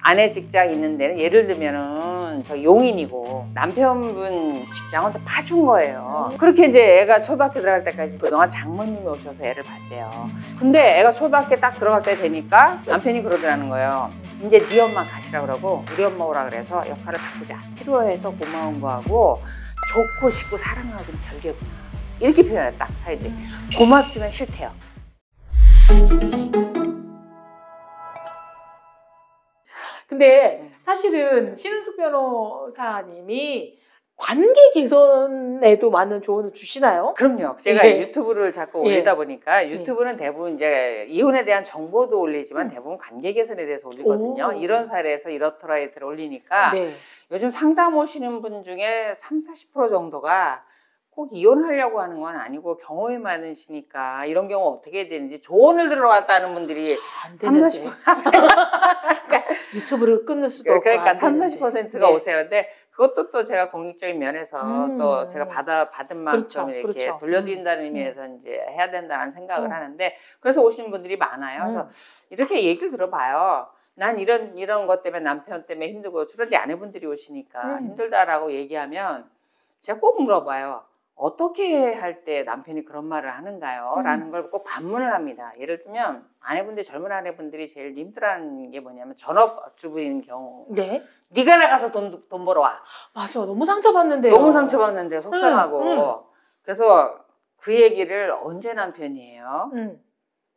아내 직장 있는 데는 예를 들면은 저 용인이고 남편분 직장은 저 파준 거예요. 그렇게 이제 애가 초등학교 들어갈 때까지 그동안 장모님이 오셔서 애를 봤대요. 근데 애가 초등학교 딱 들어갈 때 되니까 남편이 그러더라는 거예요. 이제 네 엄마 가시라 그러고 우리 엄마 오라 그래서 역할을 바꾸자. 필요해서 고마운 거하고 좋고 싶고 사랑하기는 별개구나. 이렇게 표현해 딱 사이들이. 고맙지만 싫대요. 근데 사실은 신은숙 변호사님이 관계 개선에도 많은 조언을 주시나요? 그럼요. 제가 네. 유튜브를 자꾸 올리다 보니까 유튜브는 대부분 이제 이혼에 대한 정보도 올리지만 대부분 관계 개선에 대해서 올리거든요. 이런 사례에서 이렇더라이트를 올리니까 요즘 상담 오시는 분 중에 30~40% 정도가 꼭 이혼하려고 하는 건 아니고 경험이 많으시니까 이런 경우 어떻게 해야 되는지 조언을 들어갔다는 분들이 30~40% 유튜브를 끊을 수도 없고 그러니까 30~40%가 오세요. 근데 그것도 또 제가 공익적인 면에서 또 제가 받은 만큼 이렇게 돌려드린다는 의미에서 이제 해야 된다는 생각을 하는데 그래서 오시는 분들이 많아요. 그래서 이렇게 얘기를 들어봐요. 난 이런 것 때문에 남편 때문에 힘들고 주로 이제 아내분들이 오시니까 힘들다라고 얘기하면 제가 꼭 물어봐요. 어떻게 할 때 남편이 그런 말을 하는가요? 라는 걸 꼭 반문을 합니다. 예를 들면 젊은 아내분들이 제일 힘들어하는 게 뭐냐면 전업주부인 경우 네가 나가서 돈 벌어와. 맞아. 너무 상처받는데요. 너무 상처받는데 속상하고 그래서 그 얘기를 언제 남편이에요?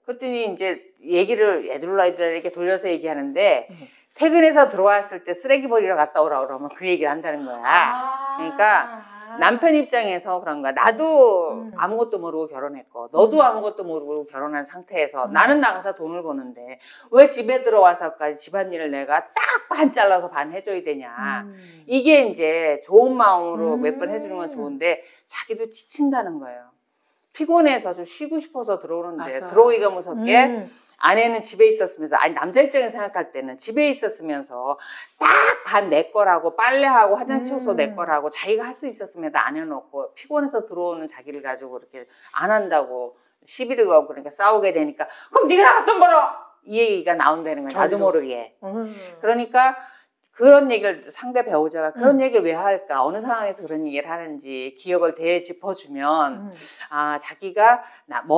그랬더니 이제 얘기를 애들에게 돌려서 얘기하는데 퇴근해서 들어왔을 때 쓰레기 버리러 갔다 오라 그러면 그 얘기를 한다는 거야. 그러니까 남편 입장에서 그런 거야. 나도 아무것도 모르고 결혼했고 너도 아무것도 모르고 결혼한 상태에서 나는 나가서 돈을 버는데 왜 집에 들어와서까지 집안일을 내가 딱 반 잘라서 반 해줘야 되냐. 이게 이제 좋은 마음으로 몇 번 해주는 건 좋은데 자기도 지친다는 거예요. 피곤해서 좀 쉬고 싶어서 들어오는데 들어오기가 무섭게 아내는 집에 있었으면서 남자 입장에서 생각할 때는 집에 있었으면서 딱 반 내 거라고 빨래하고 화장 치워서 내 거라고 자기가 할 수 있었으면 안 해놓고 피곤해서 들어오는 자기를 가지고 그렇게 안 한다고 시비를 걸고 그러니까 싸우게 되니까 그럼 네가 나가서 돈 벌어! 이 얘기가 나온다는 거예요. 나도 모르게. 그러니까 그런 얘기를 상대 배우자가 그런 얘기를 왜 할까? 어느 상황에서 그런 얘기를 하는지 기억을 되짚어주면 자기가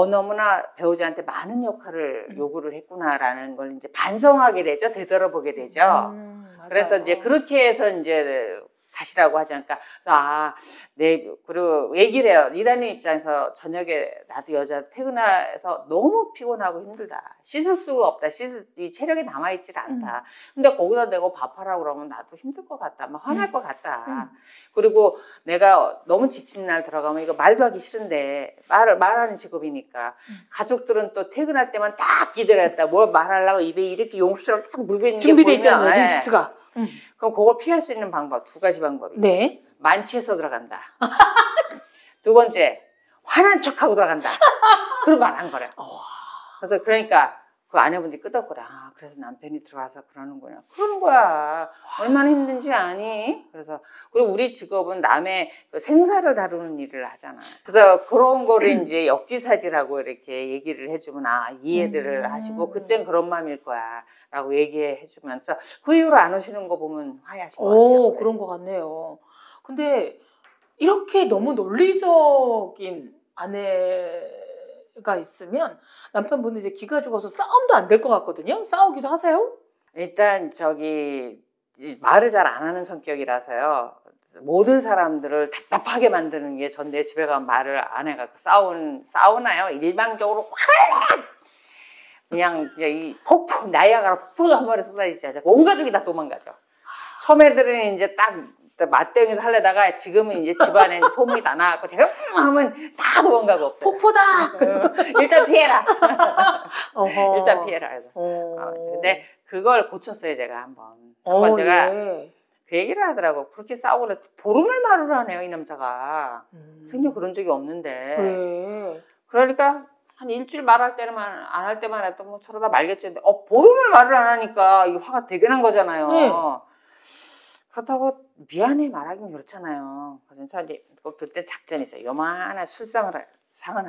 너무나 배우자한테 많은 역할을 요구를 했구나라는 걸 이제 반성하게 되죠. 되돌아보게 되죠. 그래서 이제 그렇게 해서 이제 가시라고 하지 않을까. 그리고 얘기를 해요. 일하는 입장에서 저녁에 나도 여자 퇴근해서 너무 피곤하고 힘들다. 씻을 수가 없다. 이 체력이 남아있질 않다. 근데 거기다 대고 밥하라고 그러면 나도 힘들 것 같다. 막 화날 것 같다. 그리고 내가 너무 지친 날 들어가면 이거 말도 하기 싫은데 말하는 직업이니까 가족들은 또 퇴근할 때만 딱 기다렸다. 뭘 말하려고 입에 이렇게 용수처럼 딱 물고 있는 게 준비되어 있잖아요. 리스트가. 그럼 그걸 피할 수 있는 방법 2가지 방법이 있어요. 만취해서 들어간다. 두 번째, 화난 척하고 들어간다. 그럼 말 안 걸어요. 그래서 그러니까 그 아내분들이 끄덕거려. 그래서 남편이 들어와서 그러는 거야. 얼마나 힘든지 아니? 그래서 그리고 우리 직업은 남의 그 생사를 다루는 일을 하잖아. 그래서 그런 거를 이제 역지사지라고 이렇게 얘기를 해주면 이해들을 하시고 그땐 그런 마음일 거야라고 얘기해주면서 그 이후로 안 오시는 거 보면 화해하신 것 같아요. 그런 것 같네요. 근데 이렇게 너무 논리적인 아내가 있으면 남편분은 이제 기가 죽어서 싸움도 안 될 것 같거든요. 싸우기도 하세요? 일단 말을 잘 안 하는 성격이라서요. 모든 사람들을 답답하게 만드는 게 내 집에 가면 말을 안 해갖고 싸우나요? 일방적으로 화를 그냥 이 나이아가라 폭포가 한 번에 쏟아지지 않죠. 온 가족이 다 도망가죠. 처음에들은 이제 딱 맞대응해서 하려다가 지금은 이제 집안에 소문이 다 나갖고 제가 하면 다 도망가고 없어요. 폭포다! 일단 피해라. 일단 피해라. 근데 그걸 고쳤어요, 제가 한번. 제가 그 얘기를 하더라고. 그렇게 싸우고 보름을 말을 하네요, 이 남자가. 생전 그런 적이 없는데. 그러니까 한 일주일 말할 때는 안 할 때만 해도 뭐 저러다 말겠지. 근데 보름을 말을 안 하니까 이 화가 되게 난 거잖아요. 그렇다고 미안해 말하긴 그렇잖아요. 그래서 이제 그때 작전이 있어요. 요만한 상을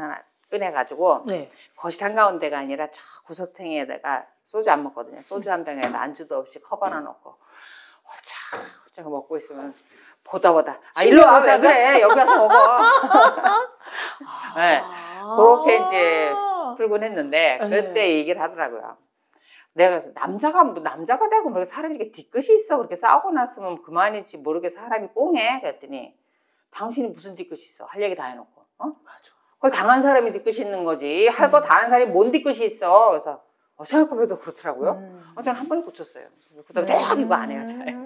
하나 꺼내가지고 네. 거실 한가운데가 아니라 저 구석탱이에다가 소주 안 먹거든요. 소주 한 병에다 안주도 없이 컵 하나 넣고 홀짝 먹고 있으면 보다 일로 와, 왜 그래, 여기 와서 먹어. 네, 그렇게 이제 풀곤 했는데 그때 얘기를 하더라고요. 내가 그래서 남자가 되고 뭐 사람이 이렇게 뒤끝이 있어, 그렇게 싸우고 났으면 그만이지 모르게 사람이 꽁해. 그랬더니 당신이 무슨 뒤끝이 있어, 할 얘기 다 해놓고. 맞아. 그걸 당한 사람이 뒤끝이 있는 거지, 할 거 다 한 사람이 뭔 뒤끝이 있어. 그래서 생각해보니까 그렇더라고요. 저는 한 번에 고쳤어요. 그 다음에 이거 안 해요, 잘.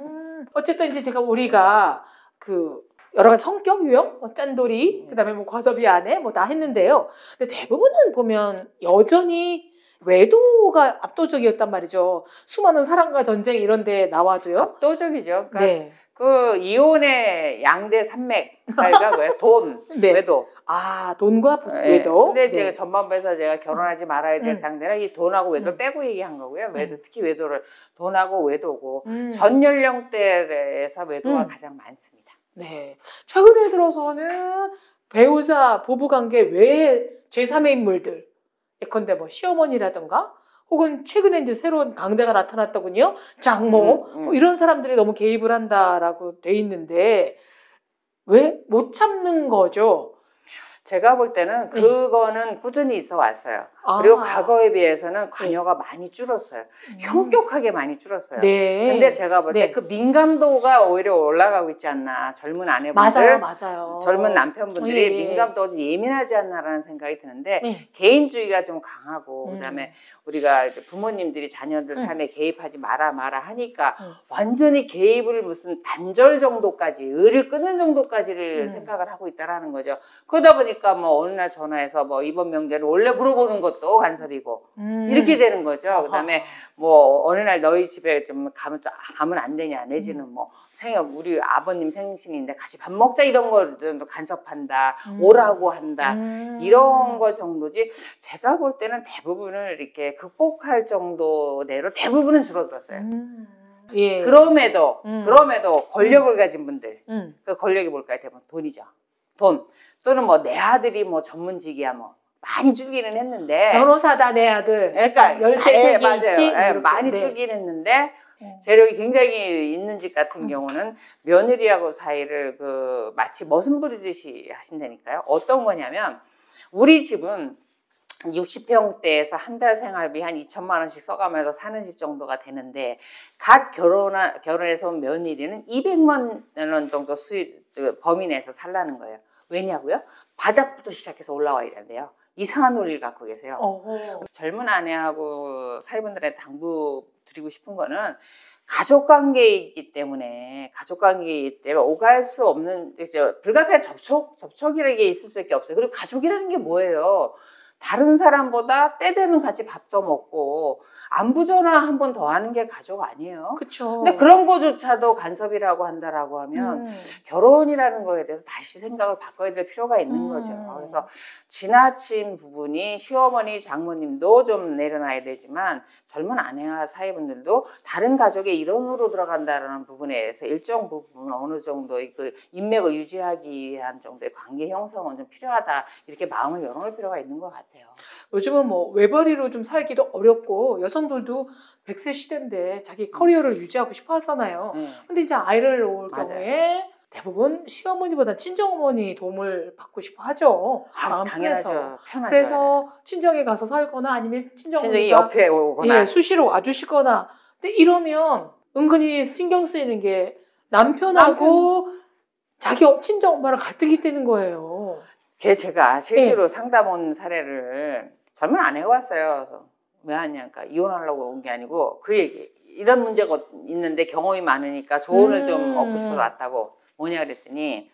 어쨌든 이제 우리가 그 여러 가지 성격 유형, 짠돌이, 그다음에 뭐 과섭이 아내 뭐 다 했는데요. 근데 대부분은 보면 여전히 외도가 압도적이었단 말이죠. 수많은 사랑과 전쟁 이런 데 나와도요. 압도적이죠. 그러니까 네. 그 이혼의 양대 산맥 사이가 왜 돈, 네. 외도. 아, 돈과 외도. 근데 이제 전반부에서 제가 결혼하지 말아야 될 상대는 이 돈하고 외도를 빼고 얘기한 거고요. 외도, 특히 외도를 돈하고 외도고 전 연령대에서 외도가 가장 많습니다. 네. 최근에 들어서는 배우자 부부관계 외에 제3의 인물들, 예컨대 뭐 시어머니라든가 혹은 최근에 이제 새로운 강자가 나타났더군요. 장모 뭐 이런 사람들이 너무 개입을 한다라고 돼 있는데 왜 못 참는 거죠? 제가 볼 때는 그거는 꾸준히 있어 왔어요. 그리고 과거에 비해서는 관여가 많이 줄었어요. 현격하게 많이 줄었어요. 네. 근데 제가 볼 때 그 민감도가 오히려 올라가고 있지 않나. 젊은 아내분들, 맞아요. 젊은 남편분들이 민감도가 좀 예민하지 않나라는 생각이 드는데 개인주의가 좀 강하고 그다음에 우리가 이제 부모님들이 자녀들 삶에 개입하지 마라 하니까 완전히 개입을 무슨 단절 정도까지, 의를 끊는 정도까지를 생각을 하고 있다라는 거죠. 그러다 보니까 뭐 어느 날 전화해서 뭐 이번 명절에 원래 물어보는 것도 간섭이고 이렇게 되는 거죠. 그다음에 뭐 어느 날 너희 집에 좀 가면 안 되냐, 내지는 뭐 우리 아버님 생신인데 같이 밥 먹자 이런 거도 간섭한다, 오라고 한다 이런 거 정도지. 제가 볼 때는 대부분을 이렇게 극복할 정도대로 대부분은 줄어들었어요. 예. 그럼에도 권력을 가진 분들, 그 권력이 뭘까요? 대부분 돈이죠. 돈 또는 뭐 내 아들이 뭐 전문직이야 뭐 많이 줄기는 했는데 변호사다 내 아들. 그러니까 13개 있지? 많이 줄긴 했는데 재력이 굉장히 있는 집 같은 경우는 며느리하고 사이를 그 마치 머슴 부리듯이 하신다니까요. 어떤 거냐면 우리 집은 60평대에서 한 달 생활비 한 2천만 원씩 써가면서 사는 집 정도가 되는데 갓 결혼해서 온 며느리는 200만 원 정도 수입 범위 내에서 살라는 거예요. 왜냐고요? 바닥부터 시작해서 올라와야 된대요. 이상한 논리를 갖고 계세요. 젊은 아내하고 사위분들한테 당부드리고 싶은 거는 가족관계이기 때문에 오갈 수 없는 불가피한 접촉이라는 게 있을 수밖에 없어요. 그리고 가족이라는 게 뭐예요? 다른 사람보다 때 되면 같이 밥도 먹고 안부 전화 한 번 더 하는 게 가족 아니에요? 그렇죠. 근데 그런 거조차도 간섭이라고 한다라고 하면 결혼이라는 거에 대해서 다시 생각을 바꿔야 될 필요가 있는 거죠. 그래서 지나친 부분이 시어머니, 장모님도 좀 내려놔야 되지만 젊은 아내와 사위분들도 다른 가족의 일원으로 들어간다는 부분에 대해서 일정 부분 어느 정도의 그 인맥을 유지하기 위한 정도의 관계 형성은 좀 필요하다. 이렇게 마음을 열어놓을 필요가 있는 것 같아요. 요즘은 뭐 외벌이로 좀 살기도 어렵고 여성들도 100세 시대인데 자기 커리어를 유지하고 싶어 하잖아요. 근데 이제 아이를 놓을 경우에 대부분 시어머니보다 친정어머니 도움을 받고 싶어 하죠. 마음 편해서. 그래서 친정에 가서 살거나 아니면 친정이 옆에 오거나 수시로 와주시거나. 근데 이러면 은근히 신경 쓰이는 게 남편하고 자기 친정 엄마랑 갈등이 되는 거예요. 제가 실제로 상담 온 사례를 젊은 아내가 왔어요. 그래서 왜 왔냐니까 이혼하려고 온 게 아니고 그 얘기. 이런 문제가 있는데 경험이 많으니까 조언을 좀 얻고 싶어서 왔다고. 뭐냐 그랬더니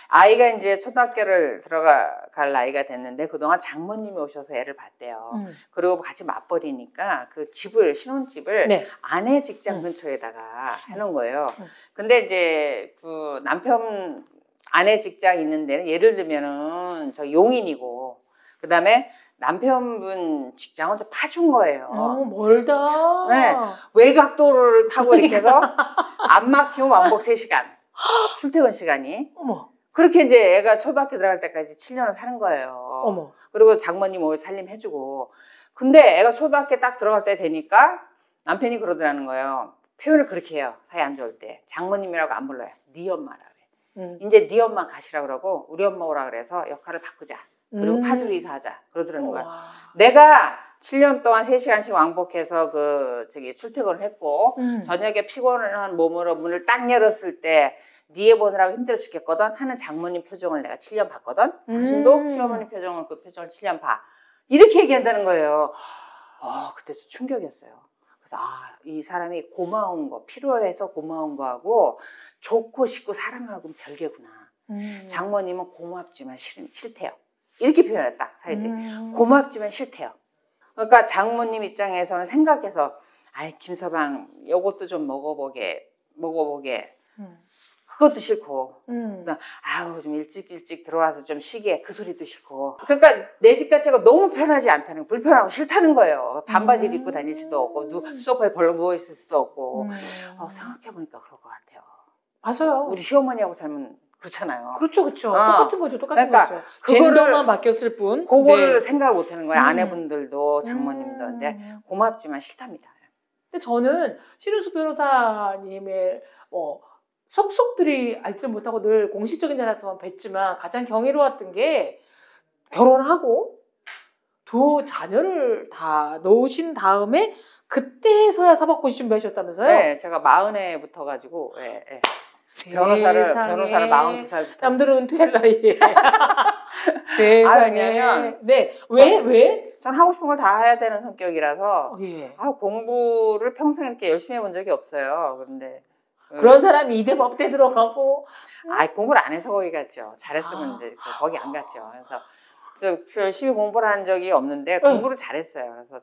아이가 이제 초등학교를 들어갈 나이가 됐는데 그동안 장모님이 오셔서 애를 봤대요. 그리고 같이 맞벌이니까 그 신혼집을 아내 직장 근처에다가 해놓은 거예요. 근데 이제 그 남편 아내 직장 있는 데는 예를 들면은 저 용인이고 그다음에 남편분 직장은 좀 파준 거예요. 멀다. 네, 외곽도로를 타고 이렇게 해서 안 막히면 왕복 3시간 출퇴근 시간이. 그렇게 이제 애가 초등학교 들어갈 때까지 7년을 사는 거예요. 어머. 그리고 장모님 뭐 살림해주고. 근데 애가 초등학교 딱 들어갈 때 되니까 남편이 그러더라는 거예요. 표현을 그렇게 해요. 사이 안 좋을 때. 장모님이라고 안 불러요. 네 엄마라 그래. 이제 네 엄마 가시라 그러고 우리 엄마 오라 그래서 역할을 바꾸자. 그리고 파주로 이사하자. 그러더라는 거야. 내가 7년 동안 3시간씩 왕복해서 출퇴근을 했고 저녁에 피곤한 몸으로 문을 딱 열었을 때 네 애 보느라고 힘들어 죽겠거든 하는 장모님 표정을 내가 7년 봤거든. 당신도 시어머니 표정을 그 표정을 7년 봐. 이렇게 얘기한다는 거예요. 그때도 충격이었어요. 그래서 이 사람이 고마운 거, 필요해서 고마운 거하고 좋고 싶고 사랑하고는 별개구나. 장모님은 고맙지만 싫대요. 이렇게 표현해 딱 사이들. 고맙지만 싫대요. 그러니까 장모님 입장에서는 생각해서 김서방 요것도 좀 먹어보게. 그것도 싫고 좀 일찍 들어와서 좀 쉬게 그 소리도 싫고. 그러니까 내 집 자체가 너무 편하지 않다는 거, 불편하고 싫다는 거예요. 반바지를 입고 다닐 수도 없고 소파에 벌렁 누워있을 수도 없고. 생각해보니까 그럴 것 같아요. 맞아요. 우리 시어머니하고 살면 그렇잖아요. 그렇죠. 똑같은 거죠. 그러니까 거죠. 젠더만 바뀌었을 뿐. 그거를 생각을 못하는 거예요. 아내분들도 장모님도. 근데 고맙지만 싫답니다. 근데 저는 신은숙 변호사님의 속속들이 알지 못하고 늘 공식적인 자리에서만 뵀지만 가장 경이로웠던 게 결혼하고 두 자녀를 다 놓으신 다음에 그때서야 사법고시 준비하셨다면서요? 네, 제가 40에 붙어가지고 변호사를 42살부터. 남들은 은퇴할 나이에. 세상에. 왜냐면 왜? 전 하고 싶은 걸 다 해야 되는 성격이라서 예. 공부를 평생 이렇게 열심히 해본 적이 없어요. 그런데 그런 사람이 이대 법대 들어가고. 공부를 안 해서 거기 갔죠. 잘했으면 이제 거기 안 갔죠. 그래서 열심히 공부를 한 적이 없는데 공부를 잘했어요. 그래서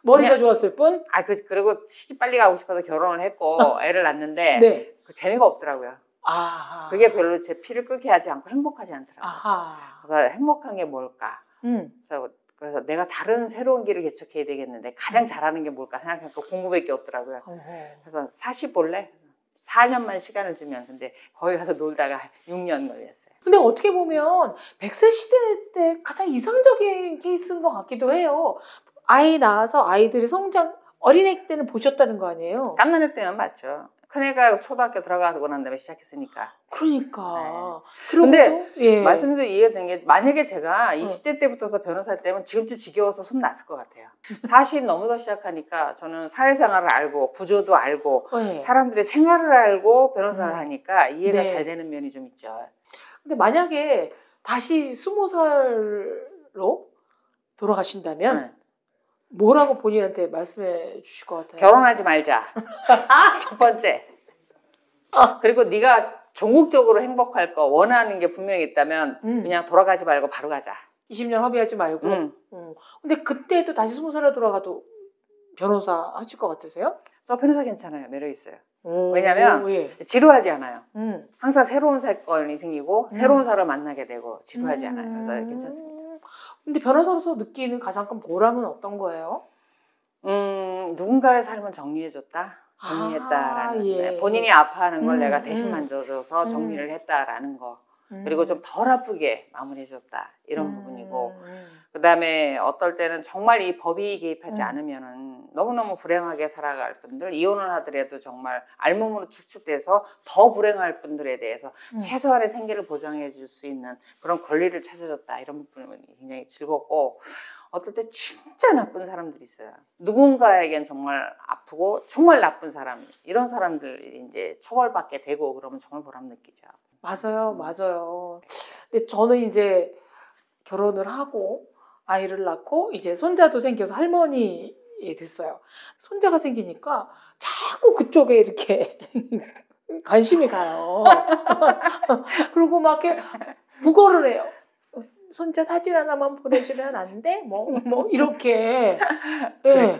머리가 좋았을 뿐. 그리고 시집 빨리 가고 싶어서 결혼을 했고 애를 낳는데 재미가 없더라고요. 그게 별로 제 피를 끓게 하지 않고 행복하지 않더라고요. 그래서 행복한 게 뭘까? 그래서 내가 다른 새로운 길을 개척해야 되겠는데 가장 잘하는 게 뭘까 생각하니까 공부밖에 없더라고요. 그래서 40 볼래? 4년만 시간을 주면. 근데 거기 가서 놀다가 6년 걸렸어요. 근데 어떻게 보면 100세 시대 때 가장 이상적인 케이스인 것 같기도 해요. 아이 낳아서 아이들의 성장, 어린애 때는 보셨다는 거 아니에요? 갓난애 때는 맞죠. 큰애가 초등학교 들어가고 난 다음에 시작했으니까. 그러니까. 근데 말씀드린 이해되는 게 만약에 제가 20대 때부터서 변호사 때면 지금도 지겨워서 손 놨을 것 같아요. 40 넘어서 시작하니까 저는 사회생활을 알고 구조도 알고 사람들의 생활을 알고 변호사를 하니까 이해가 잘 되는 면이 좀 있죠. 근데 만약에 다시 20살로 돌아가신다면 뭐라고 본인한테 말씀해 주실 것 같아요? 결혼하지 말자. 첫 번째. 그리고 네가 전국적으로 행복할 거 원하는 게 분명히 있다면 그냥 돌아가지 말고 바로 가자. 20년 허비하지 말고. 근데 그때도 다시 20살로 돌아가도 변호사 하실 것 같으세요? 저 변호사 괜찮아요. 매력 있어요. 왜냐면 지루하지 않아요. 항상 새로운 사건이 생기고 새로운 사람을 만나게 되고 지루하지 않아요. 그래서 괜찮습니다. 근데 변호사로서 느끼는 가장 큰 보람은 어떤 거예요? 누군가의 삶을 정리해줬다. 정리했다라는 본인이 아파하는 걸 내가 대신 만져줘서 정리를 했다라는 거. 그리고 좀 덜 아프게 마무리해줬다. 이런 부분이고 그 다음에 어떨 때는 정말 이 법이 개입하지 않으면은 너무너무 불행하게 살아갈 분들, 이혼을 하더라도 정말 알몸으로 축축돼서 더 불행할 분들에 대해서 최소한의 생계를 보장해 줄 수 있는 그런 권리를 찾아줬다. 이런 부분이 굉장히 즐겁고 어떨 때 진짜 나쁜 사람들이 있어요. 누군가에겐 정말 아프고 정말 나쁜 사람, 이런 사람들이 이제 처벌받게 되고 그러면 정말 보람 느끼죠. 맞아요. 근데 저는 이제 결혼을 하고 아이를 낳고 이제 손자도 생겨서 할머니 됐어요. 손자가 생기니까 자꾸 그쪽에 이렇게 관심이 가요. 그리고 막 이렇게 구걸을 해요. 손자 사진 하나만 보내주면 안 돼? 뭐 이렇게.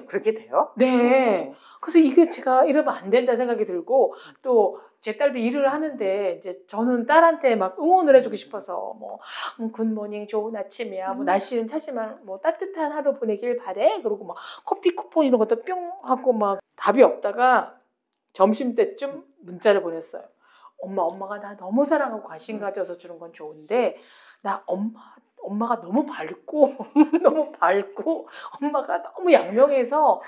그렇게 돼요? 네. 그래서 이게 제가 이러면 안 된다 생각이 들고 또 제 딸도 일을 하는데 이제 저는 딸한테 막 응원을 해주고 싶어서 굿모닝 좋은 아침이야. 날씨는 차지만 따뜻한 하루 보내길 바래. 그리고 막 커피 쿠폰 이런 것도 뿅 하고 막 답이 없다가 점심 때쯤 문자를 보냈어요. 엄마가 나 너무 사랑하고 관심 가져서 주는 건 좋은데 나 엄마가 너무 밝고 너무 밝고 엄마가 너무 양명해서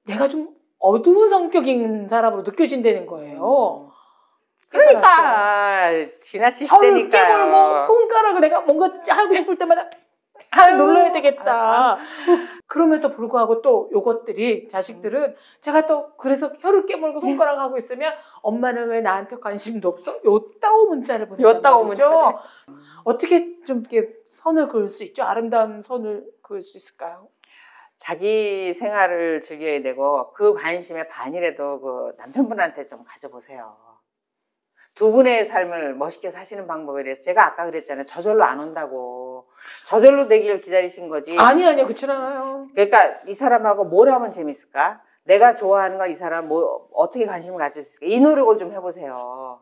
내가 좀 어두운 성격인 사람으로 느껴진다는 거예요. 그러니까 지나치시다니까요. 깨물고 손가락을 내가 뭔가 하고 싶을 때마다 눌러야 되겠다. 그럼에도 불구하고 또 요것들이 자식들은 제가 또 그래서 혀를 깨물고 손가락 하고 있으면 엄마는 왜 나한테 관심도 없어? 요따오 문자를 보낸단 말이죠. 어떻게 좀 이렇게 선을 그을 수 있죠? 아름다운 선을 그을 수 있을까요? 자기 생활을 즐겨야 되고 그 관심의 반이라도 그 남편분한테 좀 가져보세요. 두 분의 삶을 멋있게 사시는 방법에 대해서 제가 아까 그랬잖아요. 저절로 안 온다고. 저절로 되기를 기다리신 거지. 아니요. 그렇지 않아요. 그러니까 이 사람하고 뭘 하면 재밌을까? 내가 좋아하는 거 이 사람 뭐 어떻게 관심을 가질 수 있을까? 이 노력을 좀 해보세요.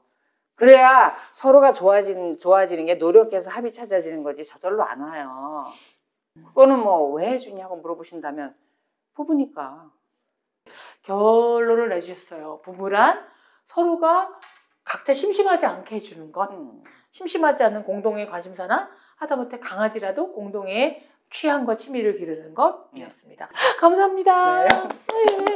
그래야 서로가 좋아지는 게 노력해서 합이 찾아지는 거지 저절로 안 와요. 그거는 뭐 왜 해주냐고 물어보신다면 부부니까. 결론을 내주셨어요. 부부란 서로가 각자 심심하지 않게 해주는 것. 심심하지 않는 공동의 관심사나 하다못해 강아지라도 공동의 취향과 취미를 기르는 것이었습니다. 감사합니다. 네.